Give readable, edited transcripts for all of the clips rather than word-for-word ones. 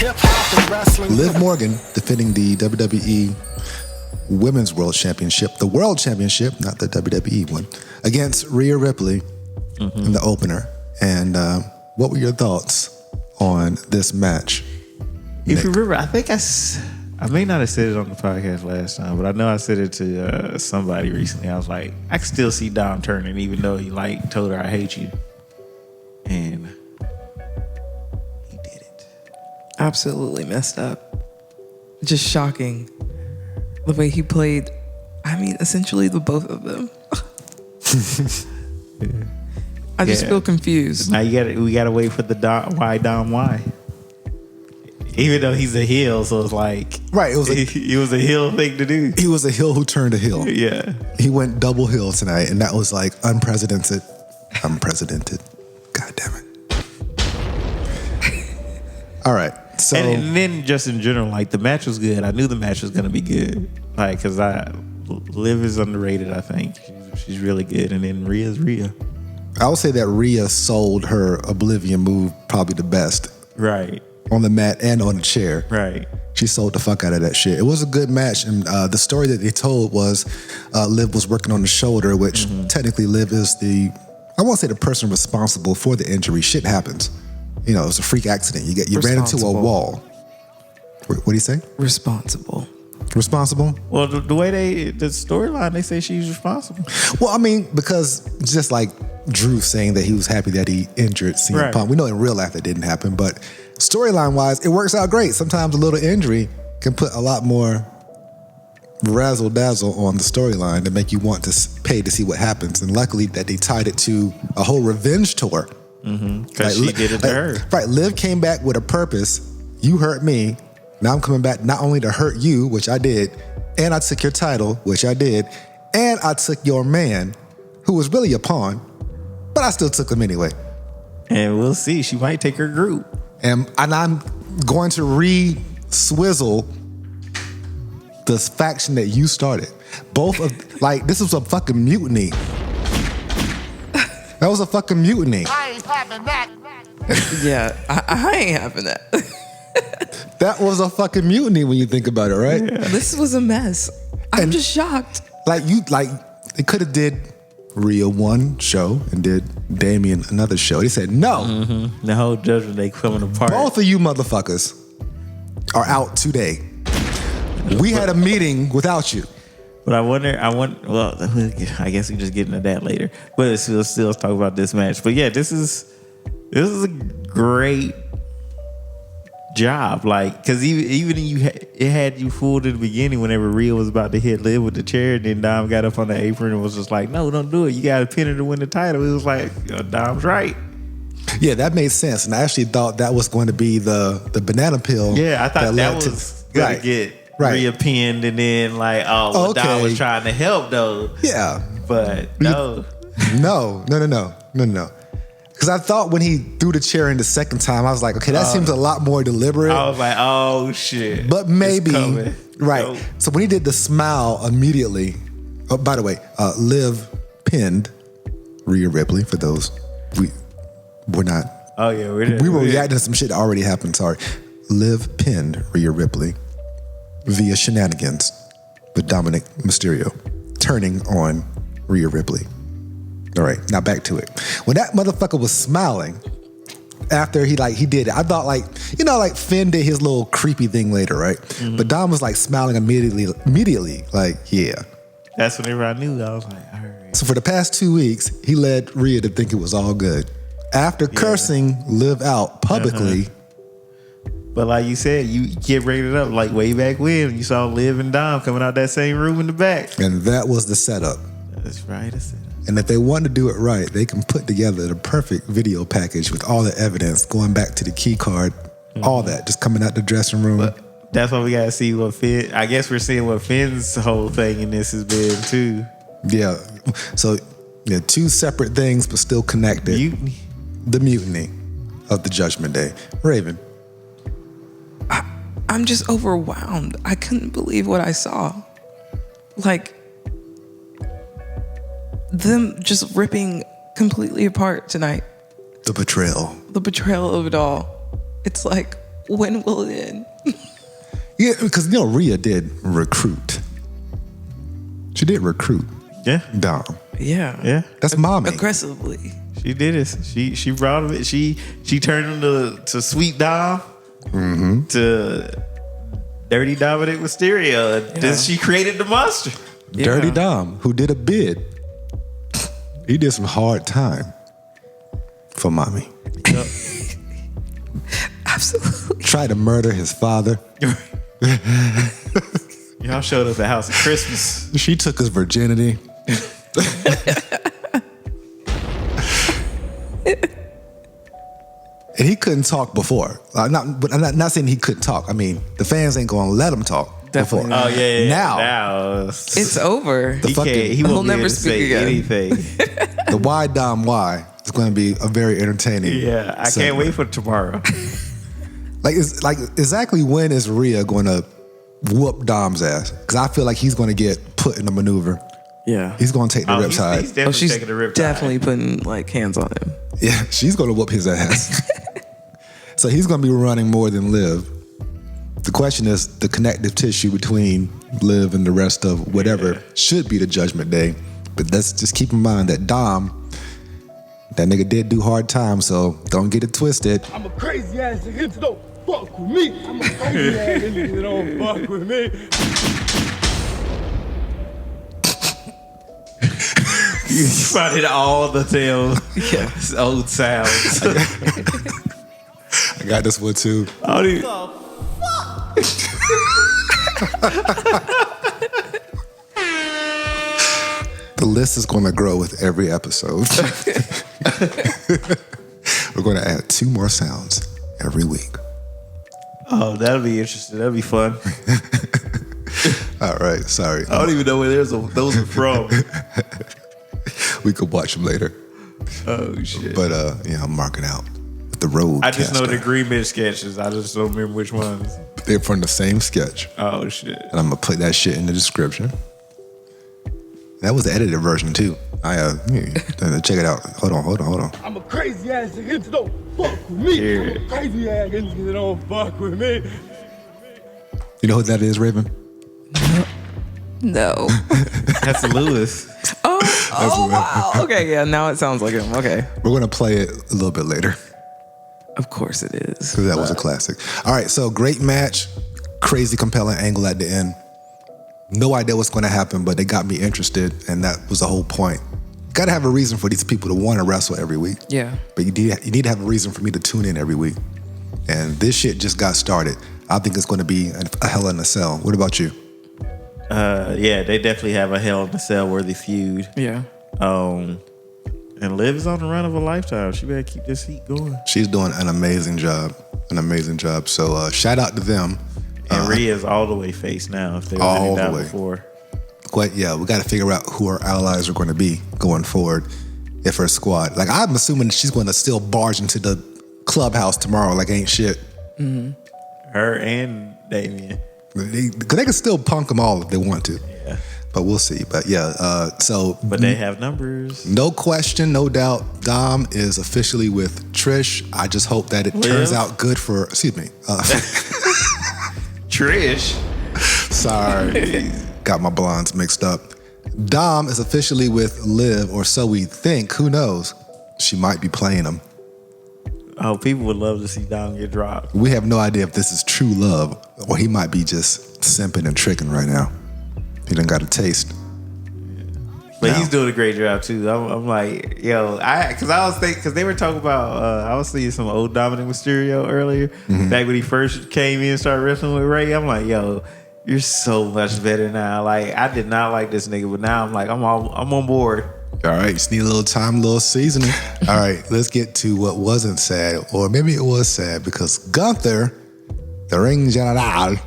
Liv Morgan defending the WWE Women's World Championship, the World Championship, not the WWE one, against Rhea Ripley in the opener. And what were your thoughts on this match? If you remember, I think I may not have said it on the podcast last time, but I know I said it to somebody recently. I was like, I can still see Dom turning, even though he told her I hate you, and he did it. Absolutely messed up. Just shocking. The way he played. I mean, essentially the both of them. I just feel confused. Now we gotta wait for the Dom why. Even though he's a heel, so it's like right. It was a heel thing to do. He was a heel who turned a heel. Yeah, he went double heel tonight, and that was like unprecedented. God damn it! All right, so and then just in general, like the match was good. I knew the match was gonna be good, like because Liv is underrated. I think she's really good, and then Rhea's Rhea. I would say that Rhea sold her Oblivion move probably the best. Right. On the mat and on the chair. Right. She sold the fuck out of that shit. It was a good match. And the story that they told was Liv was working on the shoulder, which technically Liv is I won't say the person responsible for the injury. Shit happens. You know, it's a freak accident. You ran into a wall. What do you say? Responsible. Well, the way the storyline, they say she's responsible. Well, I mean, because just like Drew saying that he was happy that he injured CM Punk. We know in real life that didn't happen, but storyline wise, it works out great. Sometimes a little injury can put a lot more razzle dazzle on the storyline to make you want to pay to see what happens. And luckily that they tied it to a whole revenge tour. Because she did it to her. Right. Liv came back with a purpose. You hurt me. Now I'm coming back not only to hurt you, which I did, and I took your title, which I did, and I took your man, who was really a pawn, but I still took him anyway. And we'll see. She might take her group. And I'm going to re-swizzle the faction that you started. Both of, this was a fucking mutiny. That was a fucking mutiny. I ain't having that. Yeah, I ain't having that. That was a fucking mutiny when you think about it, right? Yeah. This was a mess. I'm just shocked. They could have did Rhea one show and did Damien another show. They said no. The whole Judgement Day coming apart. Both of you motherfuckers are out today. We had a meeting without you. But I wonder. Well, I guess we just get into that later. But we'll still talk about this match. But yeah, this is a great job. Because even it had you fooled in the beginning whenever Rhea was about to hit Liv with the chair, and then Dom got up on the apron and was just like, "No, don't do it. You got to pin her to win the title." It was like, Dom's right. Yeah, that made sense, and I actually thought that was going to be the banana peel. Yeah, I thought that was gonna get Rhea pinned, and then Dom was trying to help though. Yeah, but no. Because I thought when he threw the chair in the second time, I was like, okay, that seems a lot more deliberate. I was like, oh shit. But maybe, right. Nope. So when he did the smile immediately, oh, by the way, Liv pinned Rhea Ripley for those. We're not. Oh yeah, we were reacting to some shit that already happened. Sorry. Liv pinned Rhea Ripley via shenanigans with Dominic Mysterio turning on Rhea Ripley. All right, now back to it. When that motherfucker was smiling after he did it, I thought Finn did his little creepy thing later, right? But Dom was smiling immediately, yeah. That's whenever I knew. I was like, all right. So for the past 2 weeks, he led Rhea to think it was all good. After cursing Liv out publicly. But like you said, you kept bringing it up way back when you saw Liv and Dom coming out that same room in the back. And that was the setup. That's right, the setup. And if they want to do it right, they can put together the perfect video package with all the evidence going back to the key card, all that, just coming out the dressing room. But that's why we got to see what Finn, I guess we're seeing what Finn's whole thing in this has been too. Yeah. So, two separate things, but still connected. Mutiny. The mutiny of the Judgment Day. Raven. I'm just overwhelmed. I couldn't believe what I saw. Them just ripping completely apart tonight. The betrayal. The betrayal of it all. It's When will it end? Yeah, because Rhea did recruit. She did recruit Yeah. Dom. Yeah. Yeah. That's mommy. Aggressively. She did it. She brought him. She turned him to Sweet Dom, to Dirty Dominic Mysterio. And then she created the monster. Dirty Yeah. Dom, who did a bid. He did some hard time for mommy. Yep. Absolutely. Tried to murder his father. Y'all showed up at the house at Christmas. She took his virginity. And he couldn't talk before. I'm not saying he couldn't talk. I mean, the fans ain't going to let him talk Definitely before. not. Oh yeah. Now. It's over. He fucking- can't. He He'll won't never never speak say again. anything. The Why Dom Why is going to be a very entertaining. Yeah, I can't segment. wait for tomorrow. Like exactly when is Rhea going to whoop Dom's ass? Because I feel like he's going to get put in a maneuver. Yeah. He's going to take the He's riptide. definitely she's taking the riptide. definitely putting like hands on him. Yeah, she's going to whoop his ass. So he's going to be running more than Liv. The question is the connective tissue between Liv and the rest of whatever should be the Judgment Day. But let's just keep in mind that Dom, that nigga did do hard time, so don't get it twisted. I'm a crazy ass nigga, don't fuck with me. I'm a crazy ass nigga, don't fuck with me. You spotted all the old sounds. I got this one too. I don't even- The list is going to grow with every episode. We're going to add 2 more sounds every week. Oh, that'll be interesting. That'll be fun. All right, sorry. I don't even know where those are from. We could watch them later. Oh shit! But yeah, I'm marking out the road. I just know the Casper. Green Bitch sketches. I just don't remember which ones. They're from the same sketch. Oh shit! And I'm gonna put that shit in the description. That was the edited version too. Check it out. Hold on. I'm a crazy ass nigga, don't fuck with me. I'm a crazy ass nigga, don't fuck with me. You know who that is, Raven? No. That's Lewis. Oh wow. Okay, yeah, now it sounds like him. Okay. We're gonna play it a little bit later Of course it is. because that was a classic. All right, so great match, crazy compelling angle at the end. No idea what's going to happen, but they got me interested, and that was the whole point. Got to have a reason for these people to want to wrestle every week. Yeah. But you need to have a reason for me to tune in every week. And this shit just got started. I think it's going to be a hell in a cell. What about you? Yeah, they definitely have a Hell in a Cell worthy feud. Yeah. And Liv is on the run of a lifetime. She better keep this heat going. She's doing an amazing job. So shout out to them. And Rhea's all the way face now. If they were all the down way. before. Yeah, we got to figure out who our allies are going to be going forward. If her squad, like I'm assuming she's going to still barge into the clubhouse tomorrow like ain't shit. Her and Damien. They can still punk them all if they want to. Yeah. But we'll see. But yeah, But they have numbers. no question, no doubt, Dom is officially with Trish. I just hope that it turns out good for, excuse me. Trish. Sorry. Got my blondes mixed up. Dom is officially with Liv, or so we think. Who knows? She might be playing him. Oh, people would love to see Dom get dropped. We have no idea if this is true love, or he might be just simping and tricking right now. He done got a taste. But Now. he's doing a great job too. I'm like, yo, because they were talking about, I was seeing some old Dominic Mysterio earlier, back when he first came in and started wrestling with Ray. I'm like, yo, you're so much better now. Like, I did not like this nigga, but now I'm like, I'm on board. All right, just need a little time, a little seasoning. All right, let's get to what wasn't sad, or maybe it was sad, because Gunther, the ring general,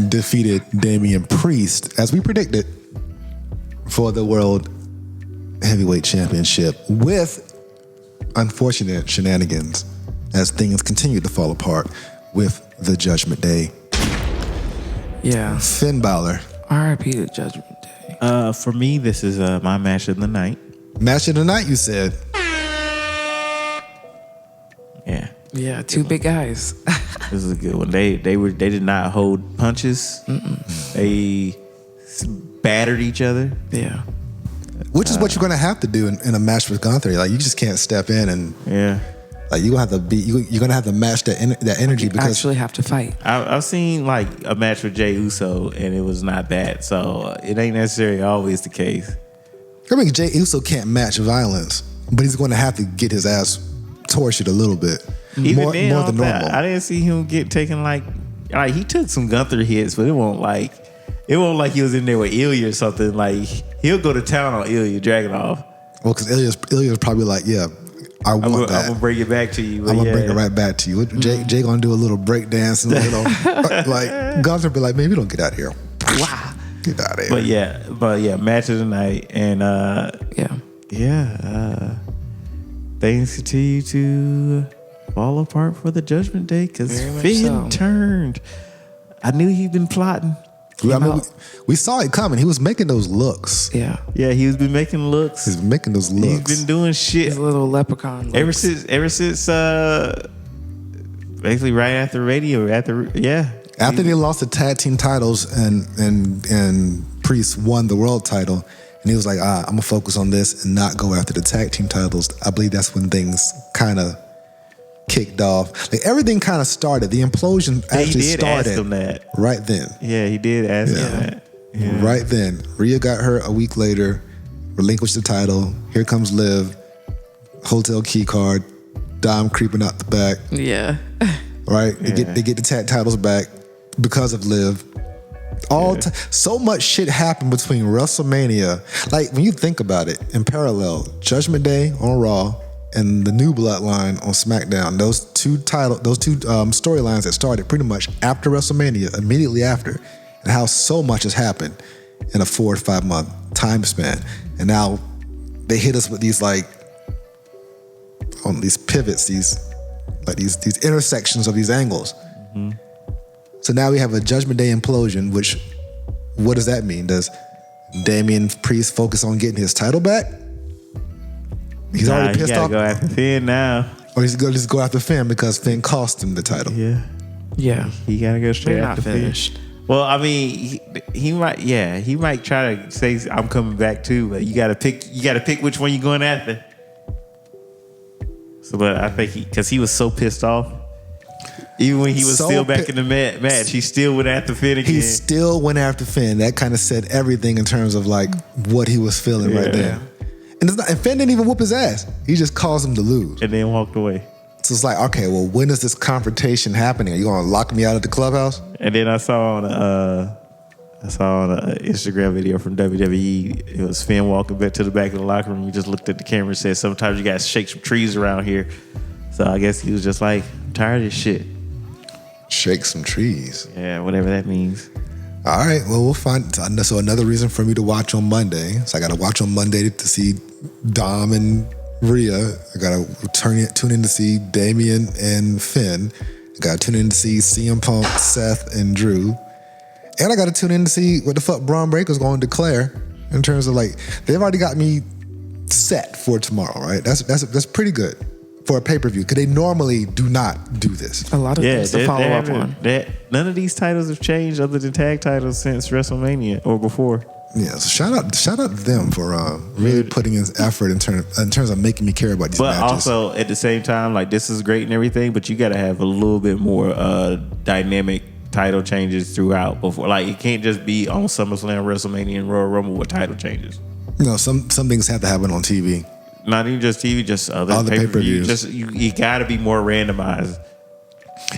defeated Damian Priest, as we predicted, for the World Heavyweight Championship with unfortunate shenanigans as things continue to fall apart with the Judgment Day. Yeah. Finn Balor, R.I.P. to Judgment Day. For me, this is my match of the night. match of the night, you said. Yeah. Yeah, two big guys. This is a good one. They did not hold punches. They battered each other. Yeah. Which is what you're gonna have to do in a match with Gunther. Like you just can't step in and like you're gonna have to match that energy You because actually have to fight. I've seen like a match with Jey Uso and it was not bad. So it ain't necessarily always the case. I mean Jey Uso can't match violence, but he's going to have to get his ass tortured a little bit. Even more then, than normal. I didn't see him get taken like he took some Gunther hits, but it won't like he was in there with Ilya or something. Like he'll go to town on Ilya Dragunov. Well, because Ilya's probably like, yeah, I want that. I'm gonna bring it back to you. I'm gonna bring it right back to you. Jay gonna do a little break dance and like Gunther be like, man, we don't get out of here. Wow, get out of here. But yeah, match of the night and things continue to fall apart for the Judgment Day because Finn turned. I knew he'd been plotting. We saw it coming. He was making those looks. Yeah, he's been making looks. He's been making those looks. He's been doing shit. his little leprechaun looks. Ever since basically right after radio. After they lost the tag team titles and Priest won the world title, and he was like, I'm gonna focus on this and not go after the tag team titles. I believe that's when things kind of kicked off. Like everything kind of started. The implosion actually started. Ask him that. Right then. Yeah, he did ask him that. Yeah. Right then. Rhea got hurt a week later, relinquished the title. Here comes Liv, hotel key card, Dom creeping out the back. Yeah. Right? They get the tag titles back because of Liv. So much shit happened between WrestleMania. Like when you think about it, in parallel, Judgment Day on Raw and the New Bloodline on SmackDown. Those two storylines that started pretty much after WrestleMania, immediately after, and how so much has happened in a 4 to 5 month time span. And now they hit us with these these pivots, these intersections of these angles. Mm-hmm. So now we have a Judgment Day implosion, which, what does that mean? Does Damian Priest focus on getting his title back? He's already pissed off. Go after Finn now. Or he's going to just go after Finn because Finn cost him the title. Yeah. He got to go straight after finished. Finn. Well, I mean, he might try to say I'm coming back too, but you got to pick which one you're going after. So, but I think because he was so pissed off. Even when he was still back in the match, he still went after Finn again. He still went after Finn. That kind of said everything in terms of like what he was feeling right there. And Finn didn't even whoop his ass. He just caused him to lose. And then walked away. So it's like, okay, well, when is this confrontation happening? Are you going to lock me out of the clubhouse? And then I saw on an Instagram video from WWE, it was Finn walking back to the back of the locker room. He just looked at the camera and said, sometimes you got to shake some trees around here. So I guess he was just like, I'm tired of this shit. Shake some trees. Yeah, whatever that means. All right, well, we'll find. So another reason for me to watch on Monday. So I got to watch on Monday to see Dom and Rhea. I got to tune in to see Damian and Finn. I got to tune in to see CM Punk, Seth, and Drew. And I got to tune in to see what the fuck Braun Breaker's going to declare in terms of like, they've already got me set for tomorrow, right? That's pretty good for a pay-per-view because they normally do not do this. A lot of things to follow up on. None of these titles have changed other than tag titles since WrestleMania or before. Yeah, so shout out to them for really putting in effort in terms of making me care about these matches. But also at the same time, like this is great and everything, but you got to have a little bit more dynamic title changes throughout before. Like it can't just be on SummerSlam, WrestleMania, and Royal Rumble with title changes. Some things have to happen on TV. Not even just TV, just other pay-per-views. Just you got to be more randomized.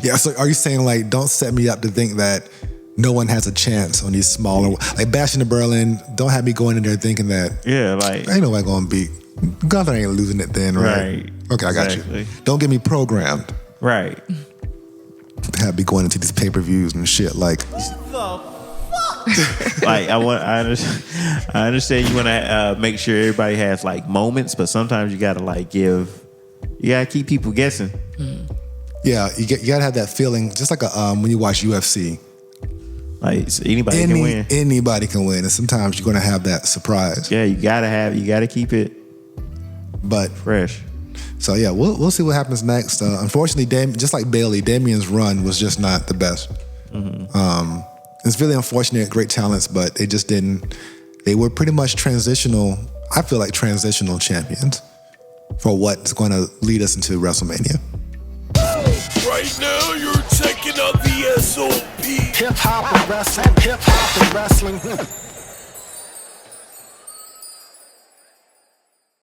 Yeah. So are you saying like don't set me up to think that no one has a chance on these smaller like Bash in the Berlin? Don't have me going in there thinking that ain't nobody gonna beat Gunther. Ain't losing it then, right? Okay, I got you. Don't get me programmed. Right. Have me going into these pay-per-views and shit like. Like I understand you want to make sure everybody has like moments, but sometimes you gotta keep people guessing. Yeah, you gotta have that feeling, just like when you watch UFC. Like anybody can win. Anybody can win, and sometimes you're gonna have that surprise. Yeah, you gotta keep it, but fresh. So yeah, we'll see what happens next. Unfortunately, just like Bailey, Damien's run was just not the best. It's really unfortunate. Great talents, but they just didn't. They were pretty much transitional. I feel like transitional champions for what's going to lead us into WrestleMania. Right now, you're checking out the SOP. Hip hop and wrestling.